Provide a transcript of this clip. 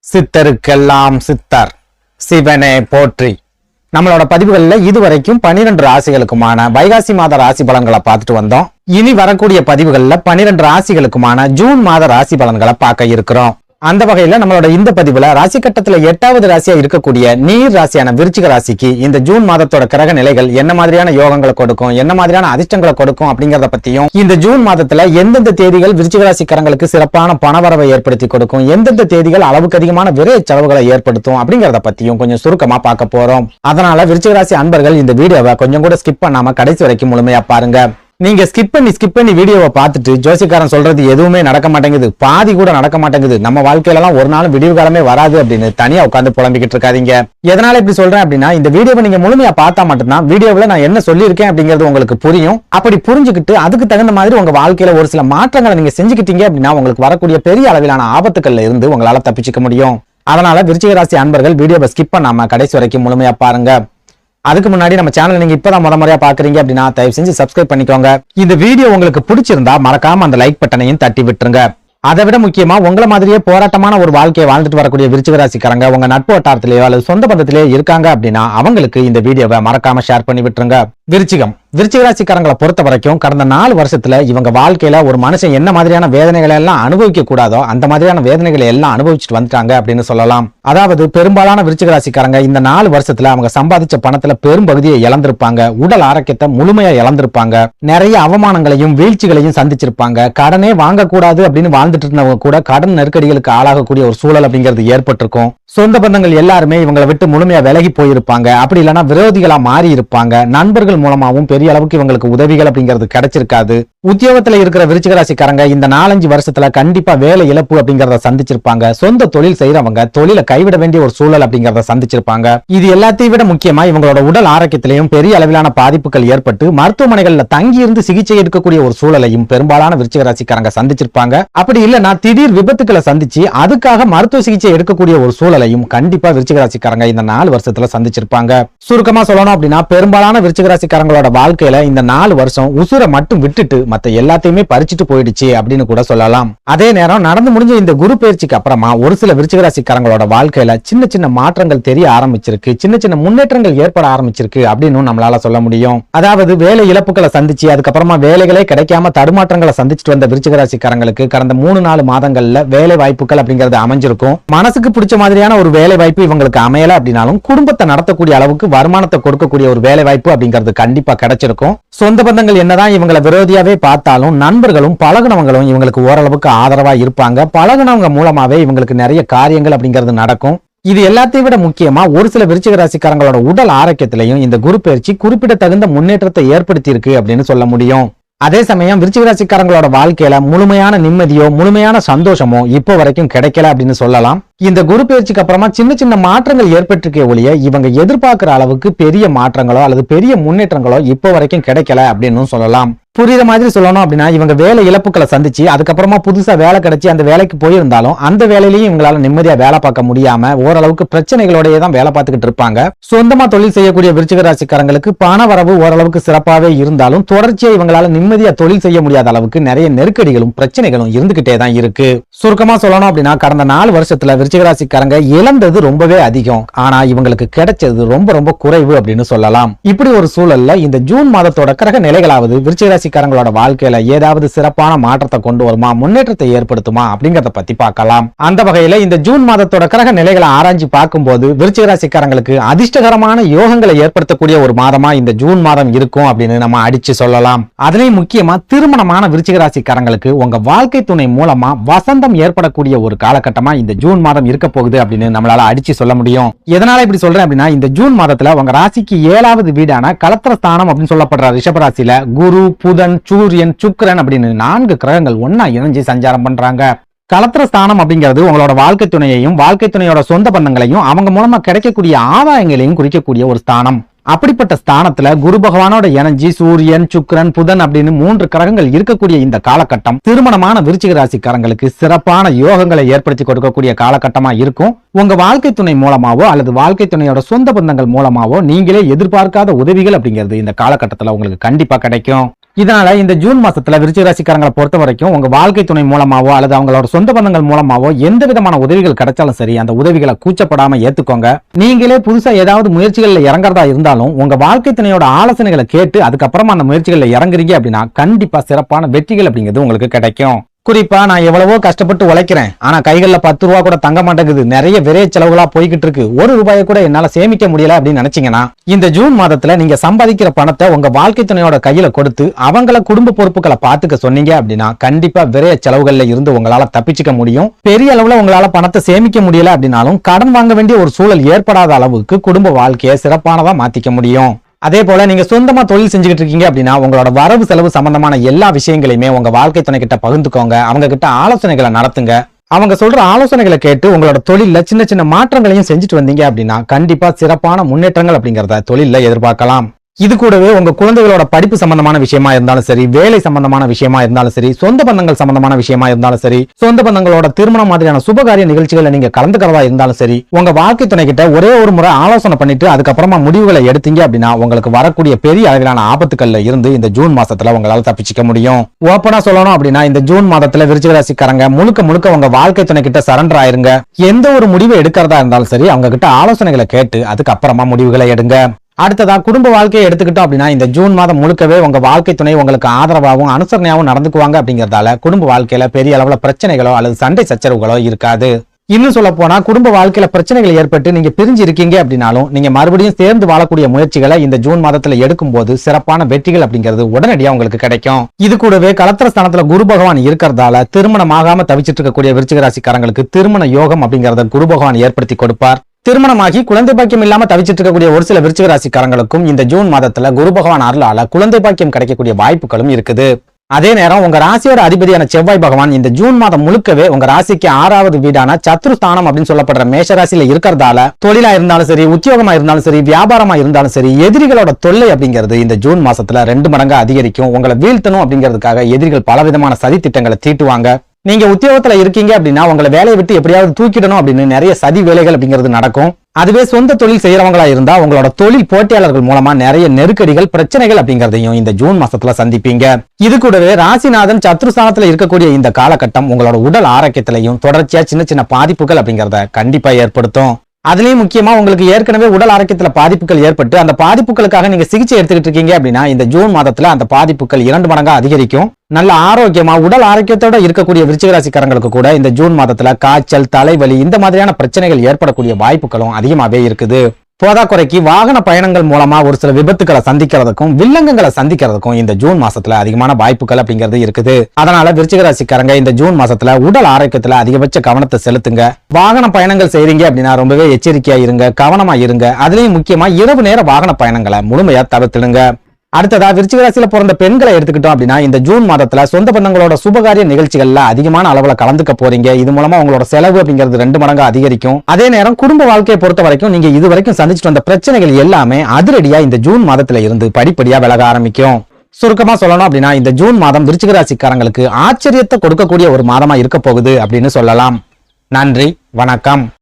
சித்தருக்கெல்லாம் சித்தர் சிவனே போற்றி. நம்மளோட பதிவுகள்ல இதுவரைக்கும் 12 ராசிகளுக்குமான வைகாசி மாத ராசி பலன்களை பார்த்துட்டு வந்தோம். இனி வரக்கூடிய பதிவுகள்ல 12 ராசிகளுக்குமான ஜூன் மாத ராசி பலன்களை பார்க்க இருக்கிறோம். அந்த வகையில நம்மளோட இந்த பதிவுல ராசி கட்டத்துல 8வது ராசியா இருக்கக்கூடிய நீர் ராசியான விருச்சிக ராசிக்கு இந்த ஜூன் மாதத்தோட கிரக நிலைகள் என்ன மாதிரியான யோகங்களை கொடுக்கும், என்ன மாதிரியான அதிர்ஷ்டங்களை கொடுக்கும் அப்படிங்கறத பத்தியும், இந்த ஜூன் மாதத்துல எந்தெந்த தேதிகள் விருச்சிக ராசிக்காரங்களுக்கு சிறப்பான பணவரவை ஏற்படுத்தி கொடுக்கும், எந்தெந்த தேதிகள் அளவுக்கு அதிகமான விரை செலவுகளை ஏற்படுத்தும் அப்படிங்கறத பத்தியும் கொஞ்சம் சுருக்கமா பார்க்க போறோம். அதனால விருச்சிக ராசி அன்பர்கள் இந்த வீடியோவை கொஞ்சம் கூட ஸ்கிப் பண்ணாம கடைசி வரைக்கும் முழுமையா பாருங்க. நீங்க ஸ்கிப் பண்ணி வீடியோவை பார்த்துட்டு ஜோசிக்காரன் சொல்றது எதுவுமே நடக்க மாட்டேங்குது, பாதி கூட நடக்க மாட்டேங்குது, நம்ம வாழ்க்கையில எல்லாம் ஒரு நாள் விடிவு காலமே வராது அப்படின்னு தனியா உட்கார்ந்து புலம்பிக்கிட்டு இருக்காதீங்க. எதனால இப்படி சொல்றேன் அப்படின்னா, இந்த வீடியோவை நீங்க முழுமையா பார்த்தா மட்டும்தான் வீடியோவில் நான் என்ன சொல்லியிருக்கேன் அப்படிங்கிறது உங்களுக்கு புரியும். அப்படி புரிஞ்சுக்கிட்டு அதுக்கு தகுந்த மாதிரி உங்க வாழ்க்கையில ஒரு சில மாற்றங்களை நீங்க செஞ்சுக்கிட்டீங்க அப்படின்னா உங்களுக்கு வரக்கூடிய பெரிய அளவிலான ஆபத்துக்கள்ல இருந்து உங்களால தப்பிச்சுக்க முடியும். அதனால விருச்சிக ராசி அன்பர்கள் வீடியோவை ஸ்கிப் பண்ணாம கடைசி வரைக்கும் முழுமையா பாருங்க. அதுக்கு முன்னாடி நம்ம சேனல் நீங்க இப்பதான் முறையா பாக்குறீங்க அப்படின்னா தயவு செஞ்சு சப்ஸ்கிரைப் பண்ணிக்கோங்க. இந்த வீடியோ உங்களுக்கு பிடிச்சிருந்தா மறக்காம அந்த லைக் பட்டனையும் தட்டி விட்டுருங்க. அதை விட முக்கியமா உங்களை மாதிரியே போராட்டமான ஒரு வாழ்க்கையை வாழ்ந்துட்டு வரக்கூடிய விருச்சிக ராசிக்காரங்க உங்க நட்பு வட்டாரத்திலேயோ அல்லது சொந்த பந்தத்திலேயோ இருக்காங்க அப்படின்னா அவங்களுக்கு இந்த வீடியோவை மறக்காம ஷேர் பண்ணி விட்டுருங்க. விருச்சிக ராசிக்காரங்களை பொறுத்த வரைக்கும் கடந்த 4 வருஷத்துல இவங்க வாழ்க்கையில ஒரு மனுஷன் என்ன மாதிரியான வேதனைகளை எல்லாம் அனுபவிக்க கூடாதோ அந்த மாதிரியான வேதனைகளை எல்லாம் அனுபவிச்சுட்டு வந்துட்டாங்க அப்படின்னு சொல்லலாம். அதாவது பெரும்பாலான விருச்சிக ராசிக்காரங்க இந்த 4 வருஷத்துல அவங்க சம்பாதிச்ச பணத்துல பெரும்பகுதியை இழந்திருப்பாங்க, உடல் ஆரோக்கியத்தை முழுமையா இழந்திருப்பாங்க, நிறைய அவமானங்களையும் வீழ்ச்சிகளையும் சந்திச்சிருப்பாங்க. கடனே வாங்கக்கூடாது அப்படின்னு வாழ்ந்துட்டு இருந்தவங்க கூட கடன் நெருக்கடிகளுக்கு ஆளாகக்கூடிய ஒரு சூழல் அப்படிங்கிறது ஏற்பட்டிருக்கும். சொந்த பந்தங்கள் எல்லாருமே இவங்களை விட்டு முழுமையா விலகி போயிருப்பாங்க, அப்படி இல்லைன்னா விரோதிகளா மாறி இருப்பாங்க. நண்பர்கள் மூலமாவும் பெரிய அளவுக்கு இவங்களுக்கு உதவிகள் அப்படிங்கிறது கிடைச்சிருக்காது. உத்தியோகத்துல இருக்கிற விருச்சிக ராசிக்காரங்க இந்த 4-5 வருஷத்துல கண்டிப்பா வேலை இழப்பு அப்படிங்கறத சந்திச்சிருப்பாங்க. சொந்த தொழில் செய்யறவங்க தொழிலை கைவிட வேண்டிய ஒரு சூழல் அப்படிங்கறத சந்திச்சிருப்பாங்க. இது எல்லாத்தையும் விட முக்கியமா இவங்களோட உடல் ஆரோக்கியத்திலையும் பெரிய அளவிலான பாதிப்புகள் ஏற்பட்டு மருத்துவமனைகள்ல தங்கி இருந்து சிகிச்சை எடுக்கக்கூடிய ஒரு சூழலையும் பெரும்பாலான விருச்சிக ராசிக்காரங்க சந்திச்சிருப்பாங்க. அப்படி இல்லைன்னா திடீர் விபத்துக்களை சந்திச்சு அதுக்காக மருத்துவ சிகிச்சை எடுக்கக்கூடிய ஒரு சூழலையும் கண்டிப்பா விருச்சிக ராசிக்காரங்க இந்த 4 வருஷத்துல சந்திச்சிருப்பாங்க. சுருக்கமா சொல்லணும் அப்படின்னா பெரும்பாலான விருச்சிக ராசிக்காரங்களோட வாழ்க்கையில இந்த 4 வருஷம் உசுரை மட்டும் விட்டுட்டு மத்த எல்லாத்தையுமே பறிச்சுட்டு போயிடுச்சு அப்படின்னு கூட சொல்லலாம். அதே நேரம் நடந்து முடிஞ்ச இந்த குரு பயிற்சிக்கு அப்புறமா ஒரு சில விருச்சிக ராசிக்காரங்களோட வாழ்க்கையில சின்ன சின்ன மாற்றங்கள் தெரிய ஆரம்பிச்சிருக்கு, சின்ன சின்ன முன்னேற்றங்கள் ஏற்பட ஆரம்பிச்சிருக்கு அப்படின்னு நம்மளால சொல்ல முடியும். அதாவது வேலை இழப்புகளை சந்திச்சு அதுக்கப்புறமா வேலைகளே கிடைக்காம தடுமாற்றங்களை சந்திச்சுட்டு வந்த விருச்சிக ராசிக்காரங்களுக்கு கடந்த 3-4 மாதங்கள்ல வேலை வாய்ப்புகள் அப்படிங்கறது அமைஞ்சிருக்கும். மனசுக்கு பிடிச்ச மாதிரியான ஒரு வேலை வாய்ப்பு இவங்களுக்கு அமையல அப்படின்னாலும் குடும்பத்தை நடத்தக்கூடிய அளவுக்கு வருமானத்தை கொடுக்கக்கூடிய ஒரு வேலை வாய்ப்பு அப்படிங்கிறது கண்டிப்பா கிடைச்சிருக்கும். சொந்த பந்தங்கள் என்னதான் இவங்களை விரோதியாவே பார்த்தாலும் நண்பர்களும் பழகுனவங்களும் இவங்களுக்கு ஓரளவுக்கு ஆதரவா இருப்பாங்க. பழகுனவங்க மூலமாவே இவங்களுக்கு நிறைய காரியங்கள் அப்படிங்கிறது நடக்கும். இது எல்லாத்தையும் விட முக்கியமா ஒரு சில விருச்சிக ராசிக்காரங்களோட உடல் ஆரோக்கியத்திலையும் இந்த குரு பயிற்சி குறிப்பிடத்தகுந்த முன்னேற்றத்தை ஏற்படுத்தி இருக்கு அப்படின்னு சொல்ல முடியும். அதே சமயம் விருச்சிக ராசிக்காரங்களோட வாழ்க்கையில முழுமையான நிம்மதியோ முழுமையான சந்தோஷமோ இப்போ வரைக்கும் கிடைக்கல அப்படின்னு சொல்லலாம். இந்த குரு பயிற்சிக்கு அப்புறமா சின்ன சின்ன மாற்றங்கள் ஏற்பட்டிருக்கே ஒழிய இவங்க எதிர்பார்க்கிற அளவுக்கு பெரிய மாற்றங்களோ அல்லது பெரிய முன்னேற்றங்களோ இப்போ வரைக்கும் கிடைக்கல அப்படின்னு சொல்லலாம். புரியுற மாதிரி சொல்லணும் அப்படின்னா இவங்க வேலை இழப்புகளை சந்திச்சு அதுக்கப்புறமா புதுசா வேலை கிடைச்சி அந்த வேலைக்கு போயிருந்தாலும் அந்த வேலையிலையும் இவங்களால நிம்மதியா வேலை பார்க்க முடியாம ஓரளவுக்கு பிரச்சனைகளோடயே தான் வேலை பார்த்துக்கிட்டு இருப்பாங்க. சொந்தமா தொழில் செய்யக்கூடிய விருச்சிக ராசிக்காரங்களுக்கு பண வரவு ஓரளவுக்கு சிறப்பாவே இருந்தாலும் தொடர்ச்சியா இவங்களால நிம்மதியா தொழில் செய்ய முடியாத அளவுக்கு நிறைய நெருக்கடிகளும் பிரச்சனைகளும் இருந்துகிட்டே தான் இருக்கு. சுருக்கமா சொல்லணும் அப்படின்னா கடந்த 4 வருஷத்துல விருச்சிக ராசிக்காரங்க இழந்தது ரொம்பவே அதிகம், ஆனா இவங்களுக்கு கிடைச்சது ரொம்ப ரொம்ப குறைவு அப்படின்னு சொல்லலாம். இப்படி ஒரு சூழல்ல இந்த ஜூன் மாதத்தோட கிரக நிலைகளாவது விருச்சிக ராசிக்காரங்களோட வாழ்க்கையில ஏதாவது சிறப்பான மாற்றத்தை கொண்டு வருமா, முன்னேற்றத்தை ஏற்படுத்துமா அப்படிங்கறத பத்தி பார்க்கலாம். அந்த வகையில இந்த ஜூன் மாதத்தோட கிரக நிலைகளை ஆராய்ச்சி பார்க்கும்போது விருச்சிக ராசிக்காரங்களுக்கு அதிர்ஷ்டகரமான யோகங்களை ஏற்படுத்தக்கூடிய ஒரு மாதமா இந்த ஜூன் மாதம் இருக்கும் அப்படின்னு நம்ம அடிச்சு சொல்லலாம். அதுலயும் முக்கியமா திருமணமான விருச்சிக ராசிக்காரங்களுக்கு உங்க வாழ்க்கை துணை மூலமா வசந்தம் ஏற்படக்கூடிய ஒரு காலகட்டமா இந்த ஜூன் மாதம் இருக்க போகுது அப்படின்னு நம்மளால அடிச்சு சொல்ல முடியும். எதனால இப்படி சொல்றேன் அப்படின்னா இந்த ஜூன் மாதத்துல உங்க ராசிக்கு 7வது வீடான கலத்திர ஸ்தானம் அப்படின்னு சொல்லப்படுற ரிஷபராசியில குரு, புதன், சூரியன், சுக்கிரன் அப்படின்னு 4 கிரகங்கள் ஒன்னா இணைஞ்சு சஞ்சாரம் பண்றாங்க. கலத்திர ஸ்தானம் அப்படிங்கிறது உங்களோட வாழ்க்கை துணையையும் வாழ்க்கை துணையோட சொந்த பந்தங்களையும் அவங்க மூலமா கிடைக்கக்கூடிய ஆதாயங்களையும் குறிக்கக்கூடிய ஒரு ஸ்தானம். அப்படிப்பட்ட ஸ்தானத்துல குரு பகவானோட இணைஞ்சி சூரியன், சுக்கிரன், புதன் அப்படின்னு 3 கிரகங்கள் இருக்கக்கூடிய இந்த காலகட்டம் திருமணமான விருச்சிக ராசிக்காரங்களுக்கு சிறப்பான யோகங்களை ஏற்படுத்தி கொடுக்கக்கூடிய காலகட்டமா இருக்கும். உங்க வாழ்க்கை துணை மூலமாவோ அல்லது வாழ்க்கை துணையோட சொந்த பந்தங்கள் மூலமாவோ நீங்களே எதிர்பார்க்காத உதவிகள் அப்படிங்கிறது இந்த காலகட்டத்துல உங்களுக்கு கண்டிப்பா கிடைக்கும். இதனால இந்த ஜூன் மாசத்துல விருச்சிக ராசிக்காரங்களை பொறுத்த வரைக்கும் உங்க வாழ்க்கை துணை மூலமாவோ அல்லது அவங்களோட சொந்த பந்தங்கள் மூலமாவோ எந்த விதமான உதவிகள் கிடைச்சாலும் சரி அந்த உதவிகளை கூச்சப்படாம ஏத்துக்கோங்க. நீங்களே புதுசா ஏதாவது முயற்சிகள்ல இறங்குறதா இருந்தாலும் உங்க வாழ்க்கை துணையோட ஆலோசனைகளை கேட்டு அதுக்கப்புறமா அந்த முயற்சிகள்ல இறங்குறீங்க அப்படின்னா கண்டிப்பா சிறப்பான வெற்றிகள் அப்படிங்கிறது உங்களுக்கு கிடைக்கும். குறிப்பா நான் எவ்வளவோ கஷ்டப்பட்டு உழைக்கிறேன், ஆனா கைகள்ல 10 ரூபா கூட தங்க மாட்டேங்குது, நிறைய விரைய செலவுகளா போய்கிட்டு இருக்கு, 1 ரூபாயை கூட என்னால சேமிக்க முடியல அப்படின்னு நினைச்சீங்கன்னா இந்த ஜூன் மாதத்துல நீங்க சம்பாதிக்கிற பணத்தை உங்க வாழ்க்கை துணையோட கையில கொடுத்து அவங்கள குடும்ப பொறுப்புகளை பாத்துக்க சொன்னீங்க அப்படின்னா கண்டிப்பா விரைய செலவுகள்ல இருந்து உங்களால தப்பிச்சுக்க முடியும். பெரிய அளவுல உங்களால பணத்தை சேமிக்க முடியல அப்படின்னாலும் கடன் வாங்க வேண்டிய ஒரு சூழல் ஏற்படாத அளவுக்கு குடும்ப வாழ்க்கையை சிறப்பானதா மாத்திக்க முடியும். அதே போல நீங்க சொந்தமா தொழில் செஞ்சுக்கிட்டு இருக்கீங்க அப்படின்னா உங்களோட வரவு செலவு சம்பந்தமான எல்லா விஷயங்களையுமே உங்க வாழ்க்கை துணை கிட்ட பகிர்ந்துக்கோங்க. அவங்க கிட்ட ஆலோசனைகளை நடத்துங்க. அவங்க சொல்ற ஆலோசனைகளை கேட்டு உங்களோட தொழில சின்ன சின்ன மாற்றங்களையும் செஞ்சுட்டு வந்தீங்க அப்படின்னா கண்டிப்பா சிறப்பான முன்னேற்றங்கள் அப்படிங்கறத தொழில எதிர்பார்க்கலாம். இது கூடவே உங்க குழந்தைகளோட படிப்பு சம்பந்தமான விஷயமா இருந்தாலும் சரி, வேலை சம்பந்தமான விஷயமா இருந்தாலும் சரி, சொந்த பந்தங்கள் சம்பந்தமான விஷயமா இருந்தாலும் சரி, சொந்த பந்தங்களோட திருமணம் மாதிரியான சுபகாரிய நிகழ்ச்சிகளை நீங்க கலந்துக்கிறதா இருந்தாலும் சரி, உங்க வாழ்க்கை துணை கிட்ட ஒரே ஒரு முறை ஆலோசனை பண்ணிட்டு அதுக்கப்புறமா முடிவுகளை எடுத்தீங்க அப்படின்னா உங்களுக்கு வரக்கூடிய பெரிய அளவிலான ஆபத்துக்கள்ல இருந்து இந்த ஜூன் மாசத்துல உங்களால தப்பிச்சுக்க முடியும். ஓப்பனா சொல்லணும் அப்படின்னா இந்த ஜூன் மாதத்துல விருச்சிக ராசிக்காரங்க முழுக்க முழுக்க உங்க வாழ்க்கை துணை கிட்ட சரண்டர் ஆயிருங்க. எந்த ஒரு முடிவை எடுக்கிறதா இருந்தாலும் சரி அவங்க கிட்ட ஆலோசனைகளை கேட்டு அதுக்கப்புறமா முடிவுகளை எடுங்க. அடுத்ததா குடும்ப வாழ்க்கையை எடுத்துக்கிட்டோம் அப்படின்னா இந்த ஜூன் மாதம் முழுக்கவே உங்க வாழ்க்கை துணை உங்களுக்கு ஆதரவாகவும் அனுசரணையாகவும் நடந்துக்குவாங்க அப்படிங்கறதால குடும்ப வாழ்க்கையில பெரிய அளவுல பிரச்சனைகளோ அல்லது சண்டை சச்சரவுகளோ இருக்காது. இன்னும் சொல்ல போனா குடும்ப வாழ்க்கையில பிரச்சனைகள் ஏற்பட்டு நீங்க பிரிஞ்சு இருக்கீங்க அப்படின்னாலும் நீங்க மறுபடியும் சேர்ந்து வாழக்கூடிய முயற்சிகளை இந்த ஜூன் மாதத்துல எடுக்கும் போது சிறப்பான வெற்றிகள் அப்படிங்கிறது உடனடியா உங்களுக்கு கிடைக்கும். இது கூடவே கலத்திர ஸ்தானத்துல குரு பகவான் இருக்கிறதால திருமணம் ஆகாம தவிச்சிட்டு இருக்கக்கூடிய விருச்சிக ராசிக்காரங்களுக்கு திருமண யோகம் அப்படிங்கறத குரு பகவான் ஏற்படுத்தி கொடுப்பார். திருமணமாகி குழந்தை பாக்கியம் இல்லாம தவிச்சிட்டு இருக்கக்கூடிய ஒரு சில விருச்சிக ராசிக்காரங்களுக்கும் இந்த ஜூன் மாதத்துல குரு பகவான் அருளால குழந்தை பாக்கியம் கிடைக்கக்கூடிய வாய்ப்புகளும் இருக்குது. அதே நேரம் உங்க ராசியோட அதிபதியான செவ்வாய் பகவான் இந்த ஜூன் மாதம் முழுக்கவே உங்க ராசிக்கு 6வது வீடான சத்ருஸ்தானம் அப்படின்னு சொல்லப்படுற மேஷ ராசியில இருக்கிறதால தொழிலா இருந்தாலும் சரி, உத்தியோகமா இருந்தாலும் சரி, வியாபாரமா இருந்தாலும் சரி, எதிரிகளோட தொல்லை அப்படிங்கிறது இந்த ஜூன் மாசத்துல 2 மடங்கா அதிகரிக்கும். உங்களை வீழ்த்தணும் அப்படிங்கிறதுக்காக எதிரிகள் பலவிதமான சதி திட்டங்களை தீட்டுவாங்க. நீங்க உத்தியோகத்துல இருக்கீங்க அப்படின்னா உங்களை வேலையை விட்டு எப்படியாவது தூக்கிடணும் அப்படின்னு நிறைய சதி வேலைகள் அப்படிங்கிறது நடக்கும். அதுவே சொந்த தொழில் செய்யறவங்களா இருந்தா உங்களோட தொழில் போட்டியாளர்கள் மூலமா நிறைய நெருக்கடிகள் பிரச்சனைகள் அப்படிங்கறதையும் இந்த ஜூன் மாசத்துல சந்திப்பீங்க. இது கூடவே ராசிநாதன் சத்ருஸ்தானத்துல இருக்கக்கூடிய இந்த காலகட்டம் உங்களோட உடல் ஆரோக்கியத்திலையும் தொடர்ச்சியா சின்ன சின்ன பாதிப்புகள் அப்படிங்கறத கண்டிப்பா ஏற்படுத்தும். அதுலயும் முக்கியமா உங்களுக்கு ஏற்கனவே உடல் ஆரோக்கியத்துல பாதிப்புகள் ஏற்பட்டு அந்த பாதிப்புகளுக்காக நீங்க சிகிச்சை எடுத்துக்கிட்டு இருக்கீங்க அப்படின்னா இந்த ஜூன் மாதத்துல அந்த பாதிப்புகள் 2 மடங்கா அதிகரிக்கும். நல்ல ஆரோக்கியமா உடல் ஆரோக்கியத்தோட இருக்கக்கூடிய விருச்சிக ராசிக்காரங்களுக்கு கூட இந்த ஜூன் மாதத்துல காய்ச்சல், தலைவலி இந்த மாதிரியான பிரச்சனைகள் ஏற்படக்கூடிய வாய்ப்புகளும் அதிகமாவே இருக்குது. போதாக்குறைக்கு வாகன பயணங்கள் மூலமா ஒரு சில விபத்துக்களை சந்திக்கிறதுக்கும் வில்லங்கங்களை சந்திக்கிறதுக்கும் இந்த ஜூன் மாசத்துல அதிகமான வாய்ப்புகள் அப்படிங்கிறது இருக்குது. அதனால விருச்சிக ராசிக்காரங்க இந்த ஜூன் மாசத்துல உடல் ஆரோக்கியத்துல அதிகபட்ச கவனத்தை செலுத்துங்க. வாகன பயணங்கள் செய்றீங்க அப்படின்னா ரொம்பவே எச்சரிக்கையா இருங்க, கவனமா இருங்க. அதுலயும் முக்கியமா இரவு நேர வாகன பயணங்களை முழுமையா தவிர்த்துடுங்க. அடுத்ததா விருச்சிக ராசியில பிறந்த பெண்களை எடுத்துக்கிட்டோம் அப்படின்னா இந்த ஜூன் மாதத்துல சொந்த பந்தங்களோட சுபகாரிய நிகழ்ச்சிகள்ல அதிகமான அளவுல கலந்துக்க போறீங்க. இது மூலமா உங்களோட செலவு அப்படிங்கிறது 2 மடங்கா அதிகரிக்கும். அதே நேரம் குடும்ப வாழ்க்கையை பொறுத்த வரைக்கும் நீங்க இது வரைக்கும் சந்திச்சுட்டு வந்த பிரச்சனைகள் எல்லாமே அதிரடியா இந்த ஜூன் மாதத்துல இருந்து படிப்படியா விலக ஆரம்பிக்கும். சுருக்கமா சொல்லணும் அப்படின்னா இந்த ஜூன் மாதம் விருச்சிக ராசிக்காரங்களுக்கு ஆச்சரியத்தை கொடுக்கக்கூடிய ஒரு மாதமா இருக்க போகுது அப்படின்னு சொல்லலாம். நன்றி, வணக்கம்.